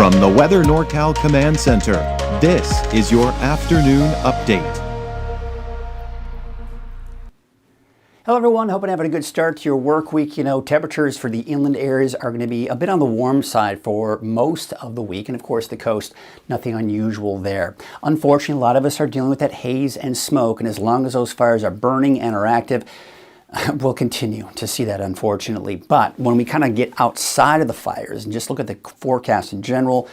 From the Weather NorCal Command Center, this is your afternoon update. Hello everyone, hoping you're having a good start to your work week. You know, temperatures for the inland areas are going to be a bit on the warm side for most of the week, and of course the coast, nothing unusual there. Unfortunately, a lot of us are dealing with that haze and smoke, and as long as those fires are burning and are active, we'll continue to see that, unfortunately. But when we kind of get outside of the fires and just look at the forecast in general,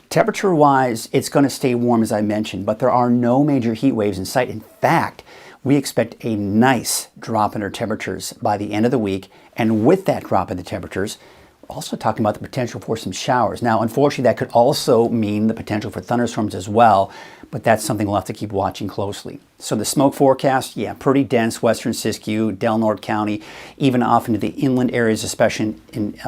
temperature-wise, it's going to stay warm, as I mentioned, but there are no major heat waves in sight. In fact, we expect a nice drop in our temperatures by the end of the week, and with that drop in the temperatures, we're also talking about the potential for some showers. Now, unfortunately, that could also mean the potential for thunderstorms as well, but that's something we'll have to keep watching closely. So the smoke forecast, yeah, pretty dense, western Siskiyou, Del Norte County, even off into the inland areas, especially in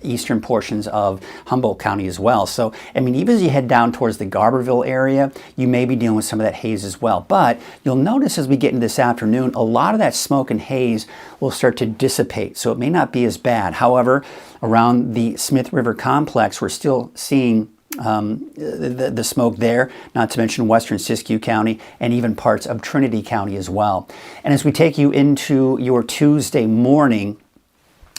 eastern portions of Humboldt County as well. So, I mean, even as you head down towards the Garberville area, you may be dealing with some of that haze as well. But you'll notice as we get into this afternoon, a lot of that smoke and haze will start to dissipate. So it may not be as bad. However, around the Smith River complex, we're still seeing the smoke there, not to mention western Siskiyou County and even parts of Trinity County as well. And as we take you into your Tuesday morning,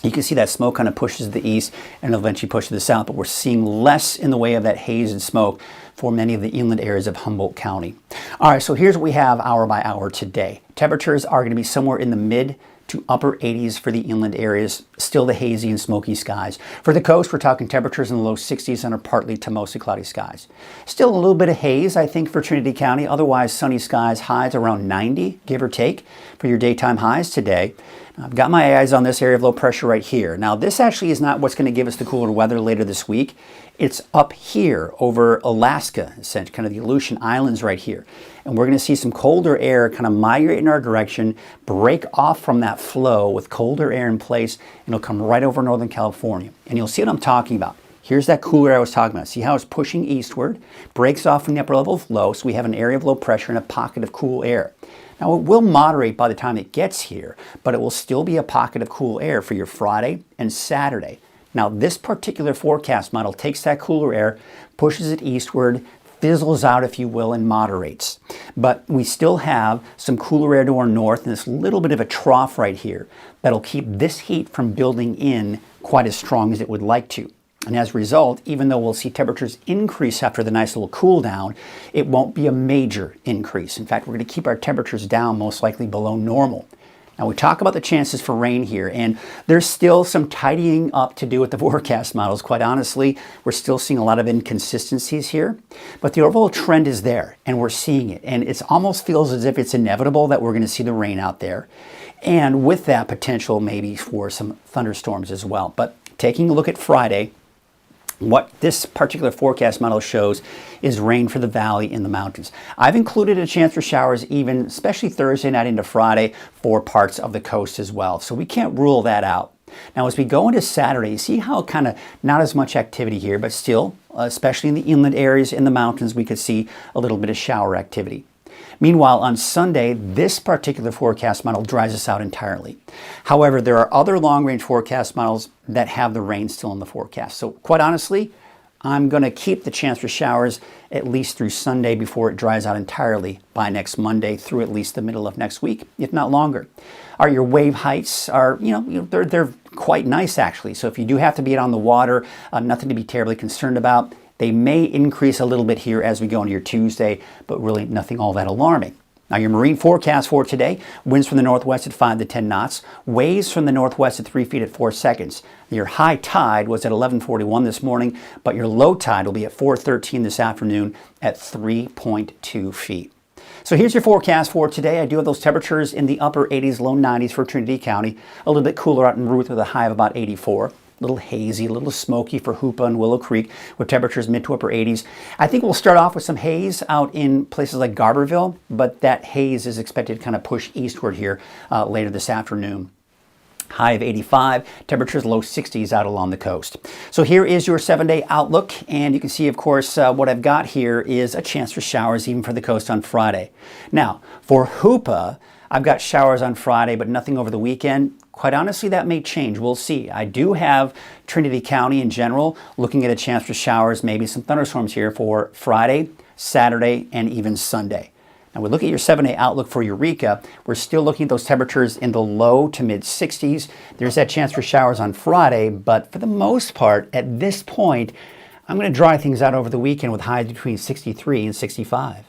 you can see that smoke kind of pushes to the east and eventually pushes to the south, but we're seeing less in the way of that haze and smoke for many of the inland areas of Humboldt County. All right, so here's what we have hour by hour today. Temperatures are going to be somewhere in the mid to upper 80s for the inland areas, still the hazy and smoky skies. For the coast, we're talking temperatures in the low 60s under partly to mostly cloudy skies. Still a little bit of haze, I think, for Trinity County. Otherwise, sunny skies, highs around 90, give or take, for your daytime highs today. I've got my eyes on this area of low pressure right here. Now, this actually is not what's going to give us the cooler weather later this week. It's up here over Alaska, essentially, kind of the Aleutian Islands right here. And we're going to see some colder air kind of migrate in our direction, break off from that flow with colder air in place, and it'll come right over Northern California. And you'll see what I'm talking about. Here's that cooler air I was talking about. See how it's pushing eastward, breaks off from the upper level of low, so we have an area of low pressure and a pocket of cool air. Now, it will moderate by the time it gets here, but it will still be a pocket of cool air for your Friday and Saturday. Now, this particular forecast model takes that cooler air, pushes it eastward, fizzles out, if you will, and moderates. But we still have some cooler air to our north and this little bit of a trough right here that'll keep this heat from building in quite as strong as it would like to. And as a result, even though we'll see temperatures increase after the nice little cool down, it won't be a major increase. In fact, we're going to keep our temperatures down, most likely below normal. Now, we talk about the chances for rain here, and there's still some tidying up to do with the forecast models. Quite honestly, we're still seeing a lot of inconsistencies here, but the overall trend is there, and we're seeing it. And it almost feels as if it's inevitable that we're going to see the rain out there. And with that potential maybe for some thunderstorms as well. But taking a look at Friday, what this particular forecast model shows is rain for the valley in the mountains. I've included a chance for showers even, especially Thursday night into Friday, for parts of the coast as well. So we can't rule that out. Now, as we go into Saturday, you see how kind of not as much activity here, but still, especially in the inland areas in the mountains, we could see a little bit of shower activity. Meanwhile, on Sunday, this particular forecast model dries us out entirely. However, there are other long-range forecast models that have the rain still in the forecast. So quite honestly, I'm going to keep the chance for showers at least through Sunday before it dries out entirely by next Monday through at least the middle of next week, if not longer. Your wave heights are, they're quite nice actually. So if you do have to be out on the water, nothing to be terribly concerned about. They may increase a little bit here as we go into your Tuesday, but really nothing all that alarming. Now, your marine forecast for today, winds from the northwest at 5 to 10 knots, waves from the northwest at 3 feet at 4 seconds. Your high tide was at 11:41 this morning, but your low tide will be at 4:13 this afternoon at 3.2 feet. So here's your forecast for today. I do have those temperatures in the upper 80s, low 90s for Trinity County, a little bit cooler out in Ruth with a high of about 84. A little hazy, a little smoky for Hoopa and Willow Creek with temperatures mid to upper 80s. I think we'll start off with some haze out in places like Garberville, but that haze is expected to kind of push eastward here later this afternoon. High of 85, temperatures low 60s out along the coast. So here is your 7-day outlook, and you can see, of course, what I've got here is a chance for showers even for the coast on Friday. Now, for Hoopa, I've got showers on Friday, but nothing over the weekend. Quite honestly, that may change. We'll see. I do have Trinity County in general looking at a chance for showers, maybe some thunderstorms here for Friday, Saturday, and even Sunday. Now we look at your 7-day outlook for Eureka. We're still looking at those temperatures in the low to mid 60s. There's that chance for showers on Friday, but for the most part, at this point, I'm going to dry things out over the weekend with highs between 63 and 65.